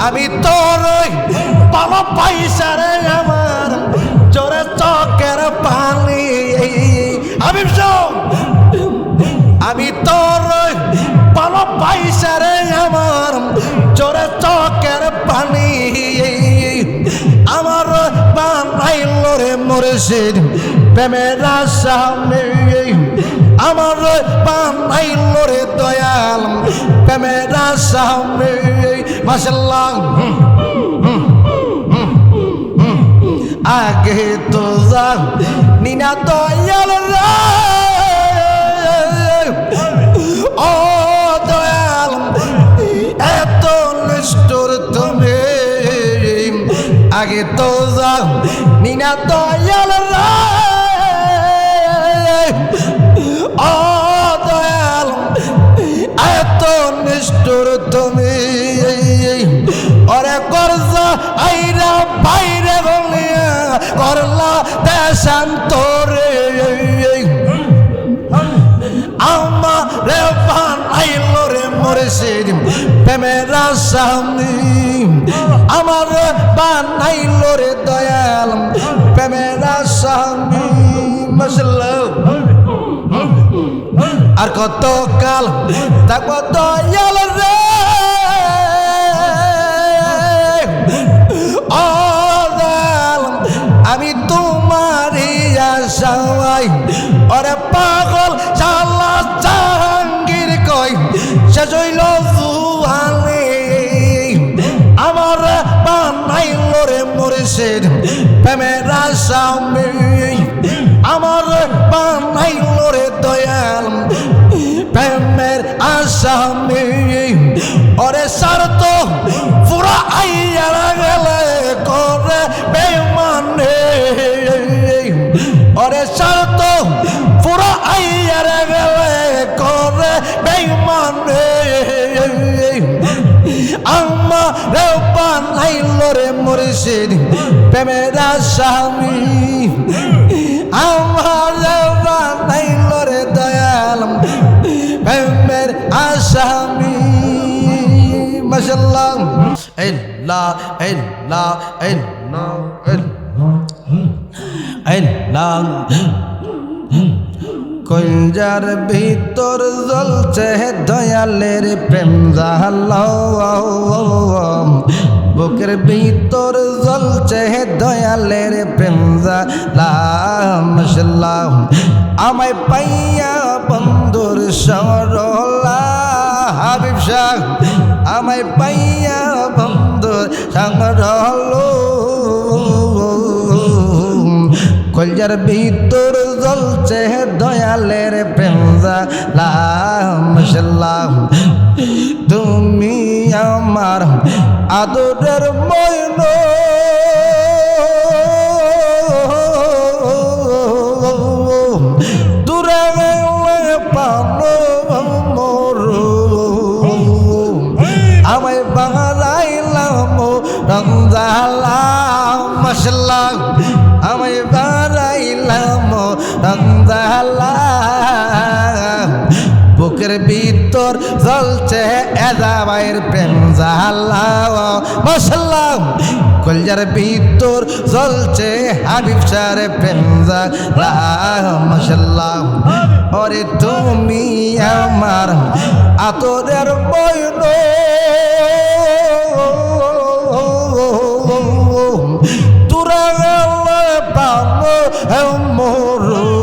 আমি তোর ভালো পাইসা রে আমার জোরে চোখের পানি হাবিব শোন আমি তোর ভালো পাইসা রে আমার জোরে চোখের পানি আমার বানাইল রে মুর্শিদ প্রেমের আসামে আমার বানাইল রে দয়াল প্রেমের আসামে মাশাআল্লাহ আগে তো যাও নিনা দয়াল রে ও দয়াল এত নিষ্ঠুর তুমি আগে তো যাও নিনা দয়াল রে ও দয়াল এত নিষ্ঠুর তুমি ওরে করজা আইরা বাইরে বলিয়া করলা দেশান্তরে আমারে বানাইল রে মুর্শিদ প্রেমের আসামি আমারে বানাইল রে দয়াল প্রেমের আসামি মাশাআল্লাহ আর কত কাল থাকবো দয়াল রে ও দয়াল আমি তোমারই আশায় ওরে পাগল শালা জাহাঙ্গীর কই শেষ হইল জুয়ালে আমার বানাইল রে মুর্শিদ প্রেমের আসামি আমার বানাইল রে দয়াল প্রেমের আসামি ওরে সারত পুরা আইয়া গেলে করে বেমানে ওরে সারত পুরা আইয়া গেলে করে বেমানে আমারে বানাইল রে মুর্শিদ প্রেমের আসামি আমারে বানাইল রে দয়াল প্রেমের আসামি মাশাআল্লাহ আল্লাহ আল্লাহ আল্লাহ কঞ্জার ভিতর জ্বলছে দয়ালের প্রেম জালা বুকের ভিতর জ্বলছে দয়ালের প্রেম জালা মাশাআল্লাহ আমায় পাইয়া বন্ধুর সরলা হাবিব শাহ আমায় পাইয়া বন্ধুর সরলো কলজার ভিতর জ্বলছে দয়ালের প্রেম জালা মাশাআল্লাহ তুমি আমার আদরের ময়ন দূরে গেলে পাবো মরু আমায় বাড়াইলাম রমজালা মাশাআল্লাহ আমায় বাড়াইলাম রমজালা বুকের ভিতর জ্বলছে এজাবাইর প্রেম জালা মাশাআল্লাহ কলজার ভিতর জ্বলছে হাবিব শাহর প্রেম জালা মাশাআল্লাহ ওরে তুমি আমার আতরের বয়ন তুরা গেলে পাবো মরু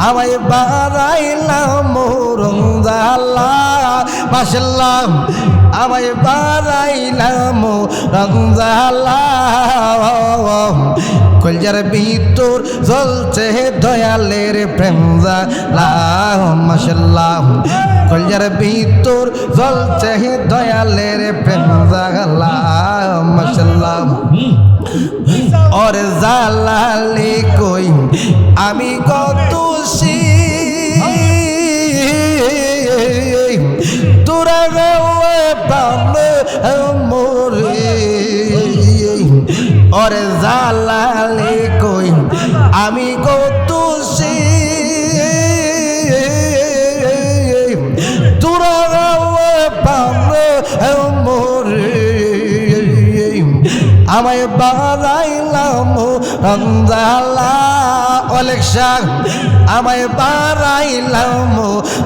আমায় বাড়াইলাম রমজালা মাশাআল্লাহ আমায় বাড়াইলাম রমজালা কলজার ভিতর জ্বলছে দয়ালের প্রেম জালা মাশাআল্লাহ কলজার ভিতর জ্বলছে দয়ালের প্রেম জালা মাশাআল্লাহ और জালালি কই আমি কত তোরা গেলে পাবে মোরে और জালালি কই আমি কত তোরা গেলে পাবে মোরে আমায় বাড়াইলাম রঞ্জালা অলেক শাহ আমায় বাড়াইলাম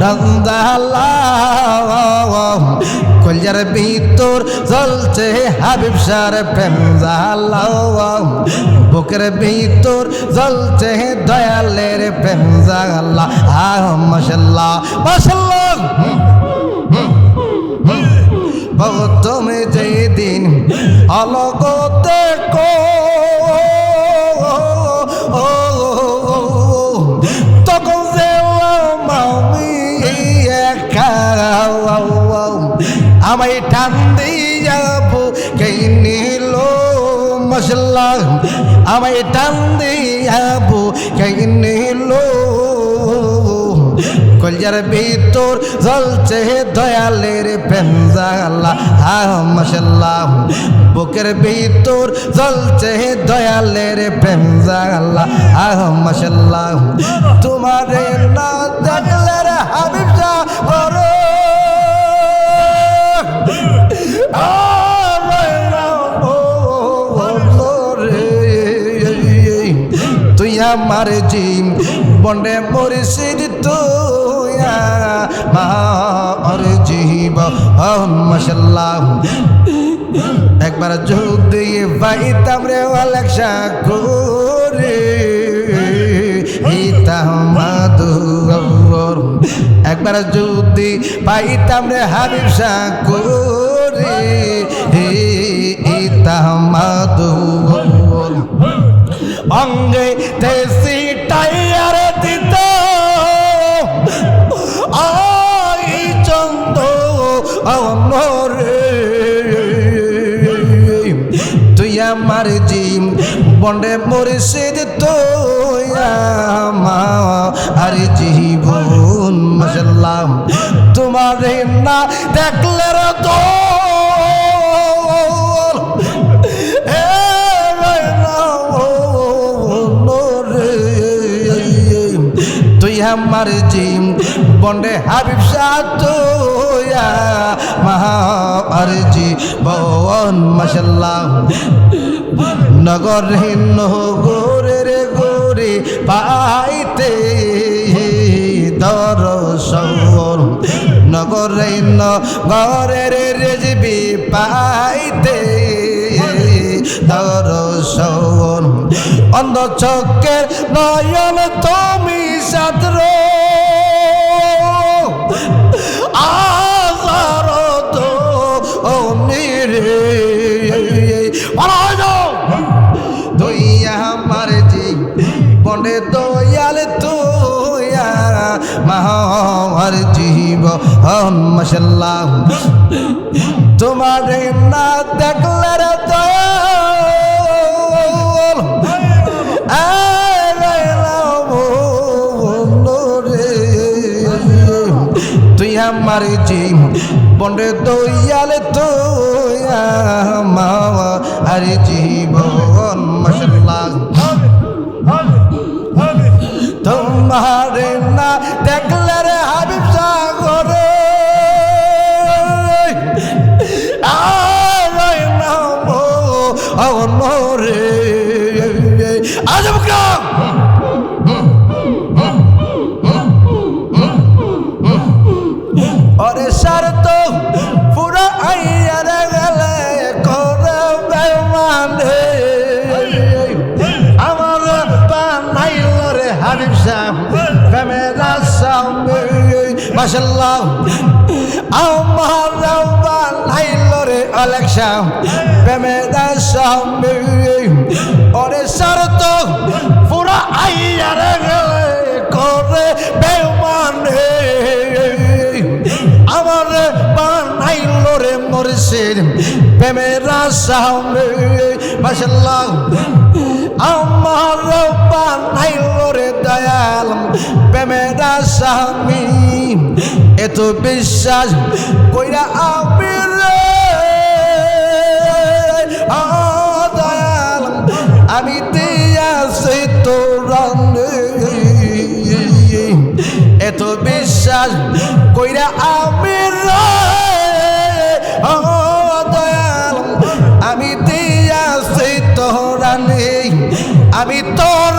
রঞ্জালা কলজার ভিতর জ্বলছে হাবিব শাহর প্রেম জ্বালা বুকের ভিতর জ্বলছে দয়ালের প্রেম জ্বালা মাশাআল্লাহ মাশাআল্লাহ তুমি যেদিন অলগতে তখন যে আমায় টান দিয়াবো কে নিল মশলা আমায় টান দিয়াবো কে নিল কলজার ভিতর জ্বলছে দয়ালের প্রেম জ্বালা মাশাআল্লাহ বুকের ভিতর জ্বলছে দয়ালের প্রেম জ্বালা মাশাআল্লাহ তোমারে না দেখলে রে হাবিব শাহ তুই আমার জিম বন্ডে মুর্শিদ তুই আমার জীব মাশাআল্লাহ একবার যদি পাইতাম রে অলেক করে হিতামাদুর একবার যদি পাইতাম রে হাবিব শাহ করে হিতামাদুর অঙ্গে দেশি টাইয়ার দিত আই চন্দ আমরে তুই আমার জিম বন্ডে মুর্শিদ তুই আমার জীবন মাশাআল্লাহ তোমারে না দেখলে রে তো তুই আমার জিম বন্ডে হাবিব শাহ তুই আমার জীবন মাশাআল্লাহ নগরে নগরে রে গোরে পাইতে দরশন নগরে নগরে রে রেজবি পাইতে দরশন অন্ধ চোখের নয়ন তুমি সাদর আজার তো নিরে তুই আমার জি বনে দয়াল তুই আমার জীব মাশাআল্লাহ তোমারে না দেখলে রে দয়াল তুই আমার জিম বন্ডে দয়াল তুই আমার জীবন মাশাআল্লাহ তোমারে না দেখলে রে হাবিব শাহ করে রে আজব কাম অরে সার তো পুরা আইয়া গেলে করবে মানে আমার বানাইল রে হাবিব শাহ প্রেমেরা সামনে মাশাআল্লাহ আমার বানাইল রে অলেক শাহ প্রেমেরা সামনে অরে সার তো পুরা আইয়া গেলে করে বেমানে আমার বানাইল রে মুর্শিদ প্রেমেরা সামনে মাশাআল্লাহ আমার বানাইল রে দয়াল প্রেমেরা স্বামী এত বিশ্বাস কইরা আমি রে দয়াল আমি দিয়াছি তোরা এত বিশ্বাস কইরা আমি রে দয়াল আমি দিয়াছি আমি তোর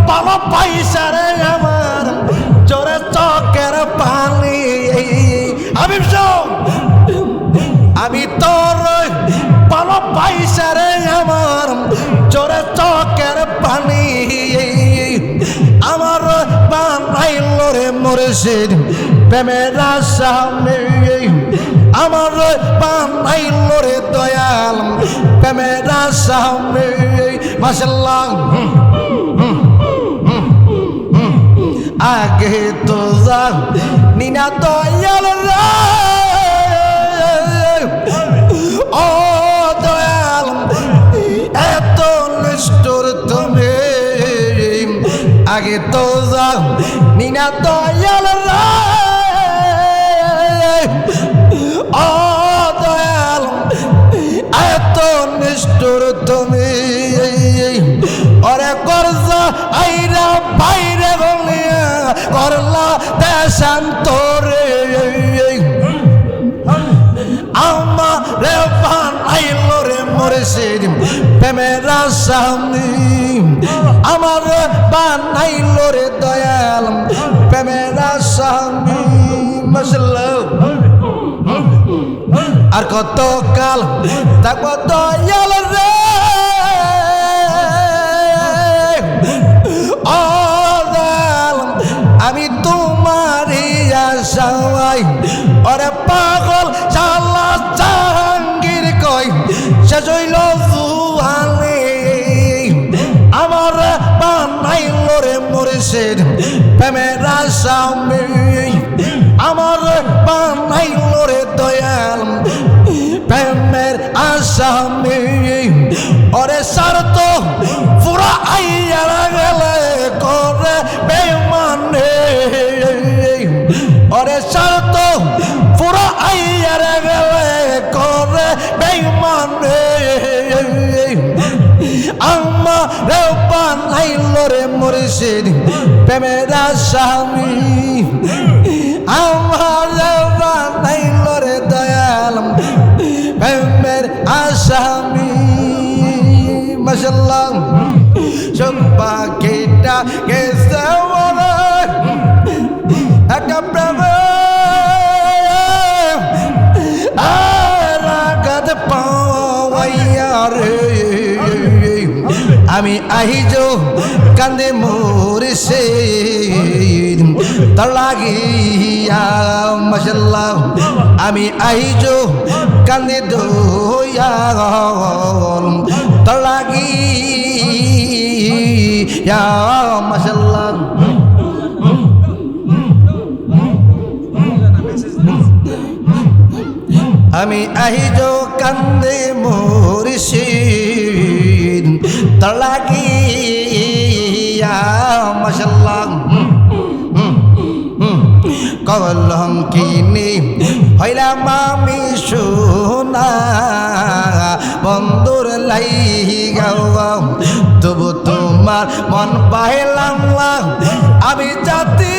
ভালো পাইসা রে আমার জোরে চকের পানি আমি আমি তোর ভালো পাইসা রে আমার জোরে চকের পানি আমার বানাইল রে মুর্শিদ প্রেমের আসামে আমার বানাইল রে দয়াল প্রেমের আসামে মাশাআল্লাহ আগে তো যাও নিনা দয়াল রে ও দয়াল এত নিষ্ঠুর তুমি আগে তো যাও নিনা দয়াল রে ও দয়াল এত নিষ্ঠুর তুমি ওরে করজা আইরা বাইরে গলিয়া করলা দেশান্তরে আমারে বানাইল রে মুর্শিদ প্রেমের আসামি আমারে বানাইল রে দয়াল প্রেমের আসামি মাশাআল্লাহ আর কত কাল থাকবো দয়াল রে ও দয়াল আমি তোমারই আশায় ওরে পাগল চালা জাহাঙ্গীর কই শেষ হইল জুয়ানে আমার বানাইল রে মুর্শিদ প্রেমের আসামি আমার বানাইল রে দয়াল প্রেমের আসামি ওরে সারত পুরা আইয়া গেলে করে বেমানে ওরে সারত পুরা আইয়া গেলে করে বেমানে আমারে বানাইল রে মুর্শিদ প্রেমের আসামি আমারে বানাইল রে দয়াল প্রেমের আসামি মাশাআল্লাহ চম্পা কেটা গেছে ওরে একটা প্রেম রাগাত পাওয়াইয়া রে আমি আহিজো কান্দে মুর্শিদ তার লাগিয়া মাশাআল্লাহ আমি আহিজো কান্দে দয়াল তার লাগিয়া মাশাআল্লাহ আমি আহিজো কান্দে মুর্শিদ তার লাগিয়া মাশাআল্লাহ কলম কিনি হইলাম আমি সোনা বন্ধুর লাইগা তবু তোমার মন পাইলাম না আমি জাতি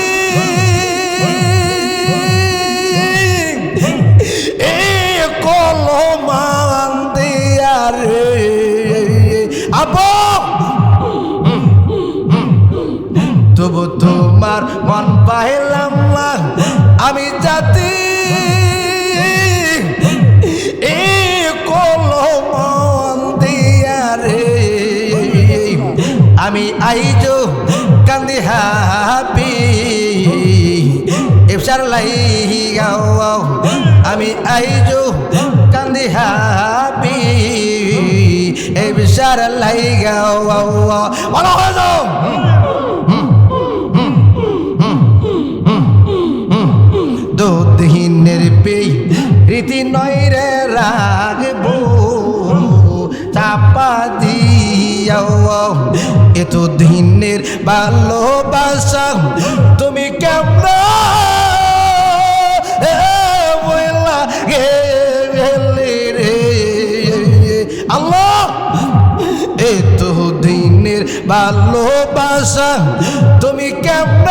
কলমান দিয়া রে আপো তবু তোমার মন পাইলাম না আমি জাতি কলমান দিয়া রে আমি আইজো কান্দি হাবি ইফসার লাইগা আমি আইজো কান্দি হাবি ইফসার লাইগা ভালো হয়ে যাও দুদিনের পেই রীতি নয় রে রাগবো চাপা দিয়াও এত দিনের ভালোবাসা তুমি কেমন আল্লাহ এত দিনের ভালোবাসা তুমি কেমন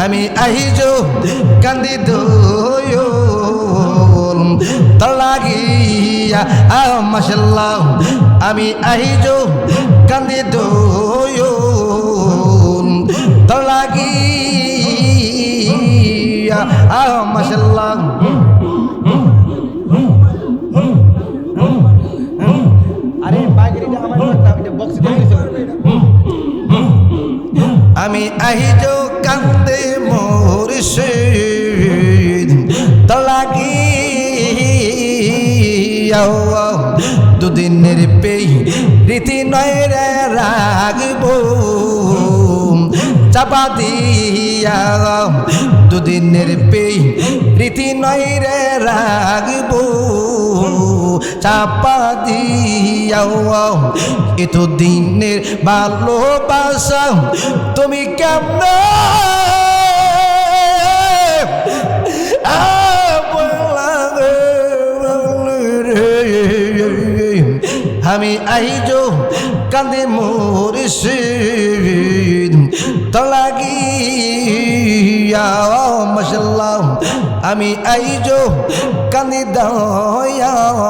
আমি আহিজো কান্দি দোয় মাশাল্লাহ আমি আহিজো কান্দি দোয়ন তো লাগিয়া মাশাল্লাহ আরে বাইকরিটা আমার এটা বক্স দিয়ে আমি আহিজো কান্দে মুর্শিদ তো লাগিয়া দুদিনের পেই রীতি নয় রে রাগবো চাপা দিয়া দুদিনের পেই রীতি নয় রে রাগবো চাপা দিয়া এত দিনের ভালোবাসা তুমি কেমন আমি আইজো কান্দে মুর্শিদ তো লাগিয়া মাশাল্লাহ আমি আইজো কান্দি দয়াল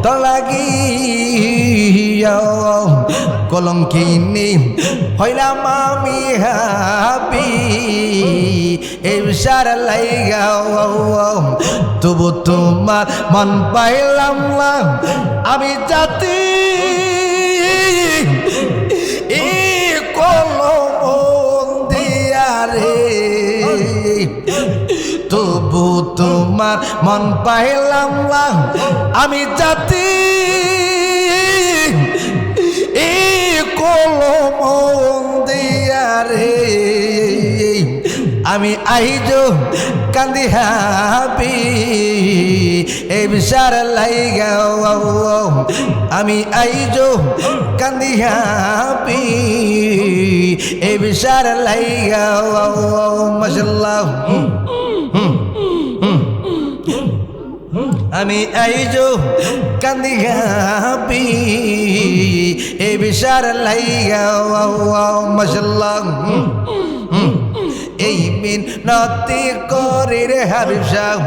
তো লাগিয়া কলঙ্কিনী হইলাম আমি হাবি এসার লাইগা তবু তোমার মন পাইলাম না আমি জাতি কলম দিয়া রে তবু তোমার মন পাইলাম না আমি জাতি কলম দিয়া রে আমি আইজো কান্দি হাবি এ বিশার লাইগা আমি আইজো কান্দি হাবি এ বিশার লাইগা মাশাল্লাহ আমি আইজো কান্দি হাবি এ বিশার লাইগা মাশাল্লাহ এই মিনতি করি রে হাবিব শাহ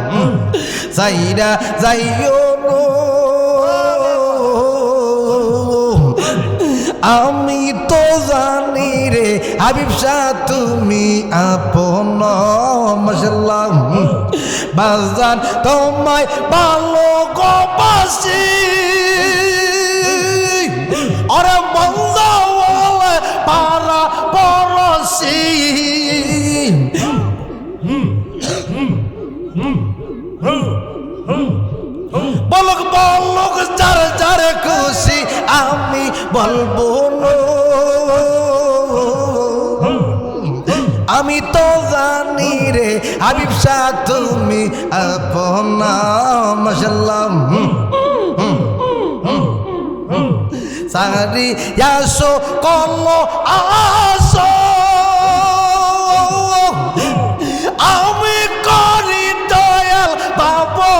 সাইরা যাইও আমি তো জানি রে হাবিব শাহ তুমি আপন মাশাল্লাহ বাজান তোমায় ভালো গোবাসি আরে মন্দা বলে পারা পরশি বলক বলক যার যার খুশি আমি বলবো আমি তো জানি রে হাবিব শাহ তুমি আপনা মাশাল্লাহ সারি আসো কলো আসো আমি করি দয়াল বাবু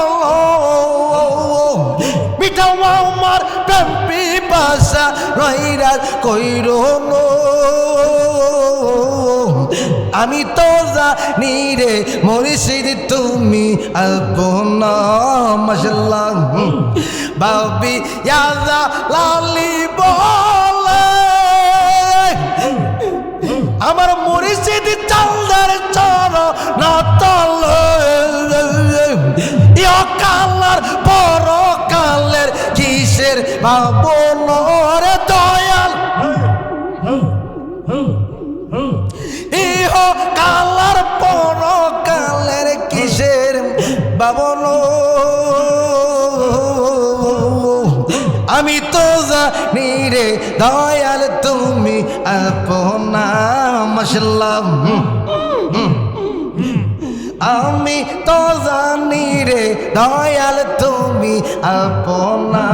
মিঠা আমার প্রেম পিপাসা রইরাজ কইরো আমি তো জানি রে মুর্শিদ তুমি আপনা মাশাল্লাহ বাবি ইয়াদা লালি বলে আমার মুর্শিদ চান্দার চর না তলে ইয় কালার বড় কালের কিসের ভাবনার দয়াল ইহ কালার বড় কালের কিসের ভাবন আমি তো জানি রে দয়াল তুমি আপনা মাশাল্লাহ আমি তো জানি রে দয়াল তুমি আপনা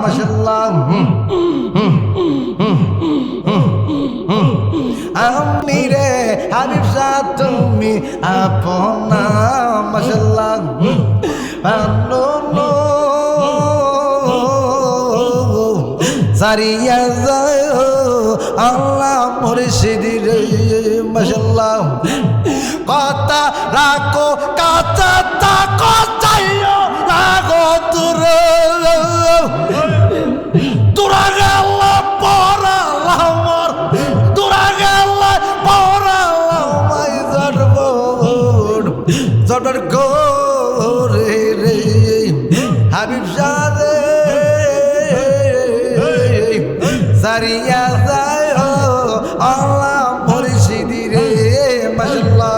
মাশাল্লাহ আমি রে হাবিব শাহ তুমি আপনা মাশাল্লাহ সারিয়া যায় আল্লাহ মুর্শিদ রে মাশাল্লাহ কথা রাখো কাঁচা থাকো চাইও রাগো দূর তোরা গেল্লা পড়ালাম তোরা গেল্লা পড়ালাম জটর করে রে হাবিব সাদে সারিয়া যায় আল্লাহ মুর্শিদি রে মাশাআল্লাহ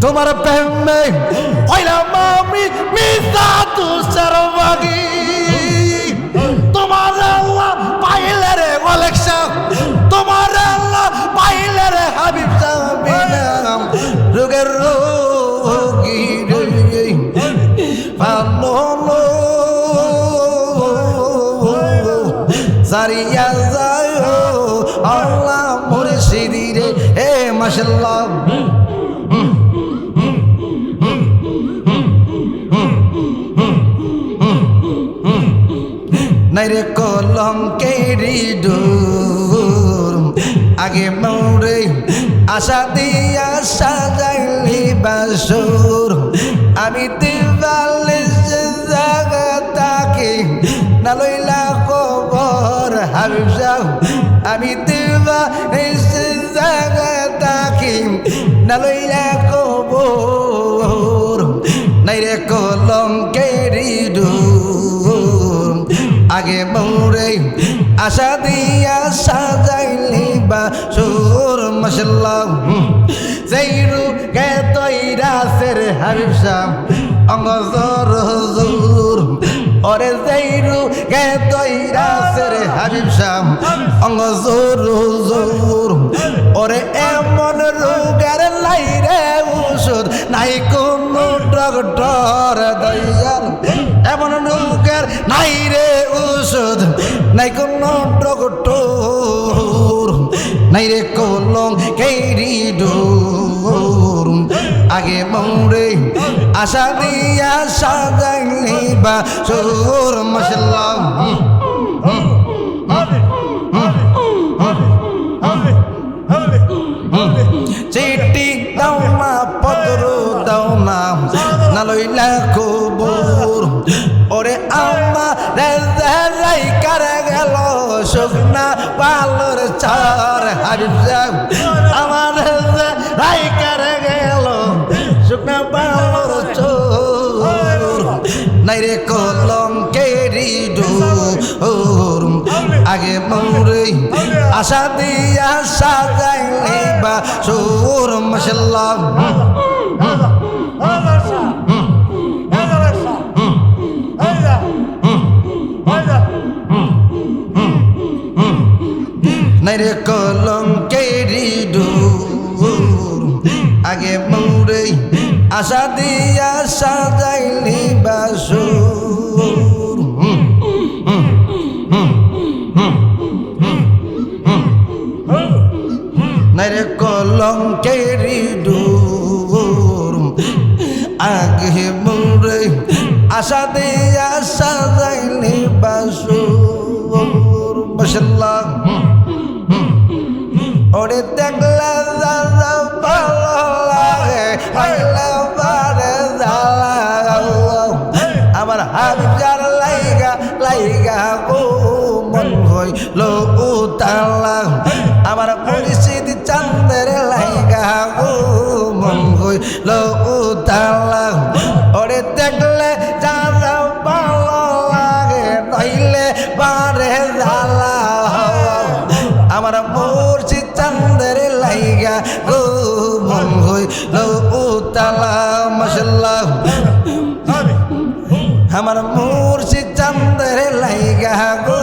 তোমার প্রেমে হইলাম আমি মিসা তুষার বাগি তোমার আল্লাহ পাইলে রে ওয়ালেকশা তোমার আল্লাহ পাইলে রে হাবিব সাবিনাম রোগের রোগী রে পালো সারিয়া যায় আল্লাহ মুর্শিদি রে হে মাশাআল্লাহ নাইরে কলঙ্কেরি ডোর আগে মৌরে আশা দিয়া সাজাইলি বাসুর আমি দিবালে জাগা তাকে না লইলা খবর হাবিব সাহ আমি দিবালে জাগা তাকে না লইলা খবর নাইরে কলঙ্কেরি ডোর আগে মৌরে আশা দিয়া সাজাইলি বাসুর মাশাআল্লাহ ዘይরু কে তৈরা সের হাবিব শাহ অঙ্গজর হুজুর ওরে ዘይরু কে তৈরা সের হাবিব শাহ অঙ্গজর হুজুর ওরে এমন রোগের লাইরে ওষুধ নাই কোন ডক্টর দয়াল এমন রোগের নাই রে ওষুধ নাই কোন ডক্টর নাই রে কলম কেরি ডোর আগে মৌরে আশা দিয়া সাজাইলি বাসুর মাশাআল্লাহ চিঠি দাও না পত্র দাও না না লইলা কবুর ওরে আমার রাই কারে গেল শুকনা পালর চার হাবিব সাহ আমার রাই কারে গেল শুকনা পালর চোর নাই রে কলম কেরি ডোর আগে মৌরে আশা দিয়া সাজাইলি বাসুর মাশাআল্লাহ নাইরে কলম কেরি ডোর আগে মৌরে আশা দিয়া সাজাইলি বাসুর নাইরে কলম কেরি ডোর আগে মৌরে আশা দিয়া সাজাইলি বাসুর মাশাআল্লাহ ওরে দেখলা যারা ভালো লাগে হইলা বারে জ্বালা আমার হাবিব যার লাইগা লাইগা ও মন হইল উতালা আমার মুর্শিদ চাঁদের লাইগা ও মন হইল উতালা ওরে দেখলে যারা ভালো লাগে নইলে বারে জ্বালা আমার মুর্শিদ চাঁদের লাইগা গো মন হইল উতালা মাশাআল্লাহ আমার মুর্শিদ চাঁদের লাইগা গো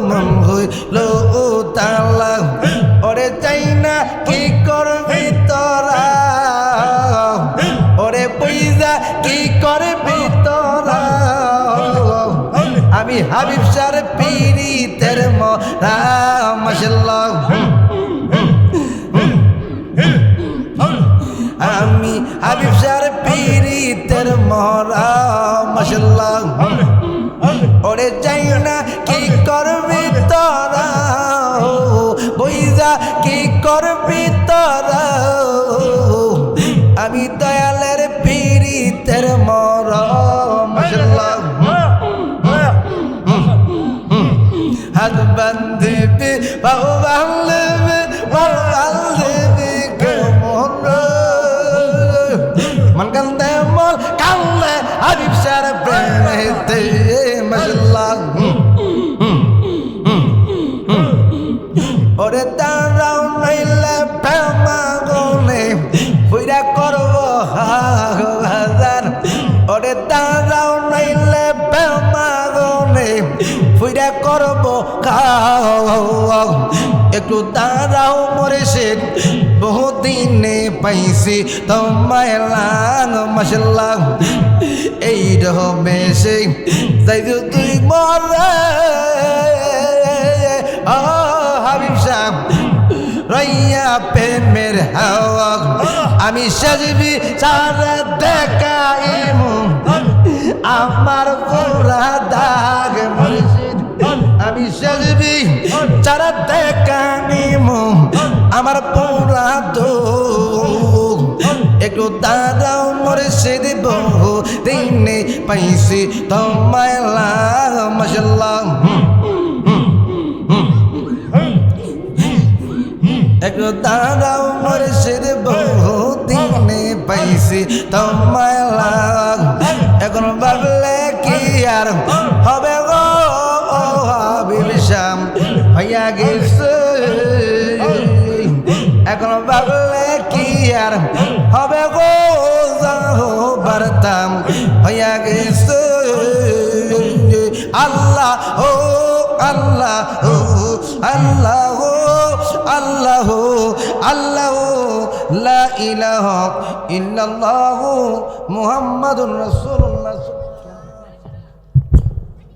মন হইল উতালা ওরে চাই না কি করবি তোরা ওরে পয়সা কি করবি তোরা আমি হাবিব শাহর পীরিতের মরা মাশাআল্লাহ আমি হাবিব শাহর পীরিতের মরা মাশাআল্লাহ ওরে যাই না কি করবি তোরা বইজা কি করবি তোরা আমি দয়ালের পীরিতের মরা মাশাআল্লাহ ফুইরা করব খাও একটু দাঁড়াও মুর্শিদ বহুদিনে পাইছি তোমায় লাগ মাশাল্লাহ এই রহমে সে যাই তুই মরে ও হাবিব সাহেব রইয়া প্রেমের হাওয়া আমি সাজবি সারা দেখাইম আমার পুরা দাগ মুর্শিদ আমি সাজবি সারা দেখাইম আমার পুরা দুঃখ একটু দাঁড়াও মুর্শিদ বহু দিনে পাইছি তোমায় লাগ মাশাল্লাহ একটু দাঁড়াও মুর্শিদ বহু দিনে পাইছি তোমায় লাগ এখন ভাবলে কি আর হবে গো হাবিব শাম হইয়া গেছে এখন ভাবলে কি আর হবে গো যাও বারতাম হইয়া গেছে আল্লাহ ও আল্লাহ ও আল্লাহ আল্লাহ আল্লাহ লা ইলাহা ইল্লাল্লাহু মুহাম্মাদুর রাসূলুল্লাহ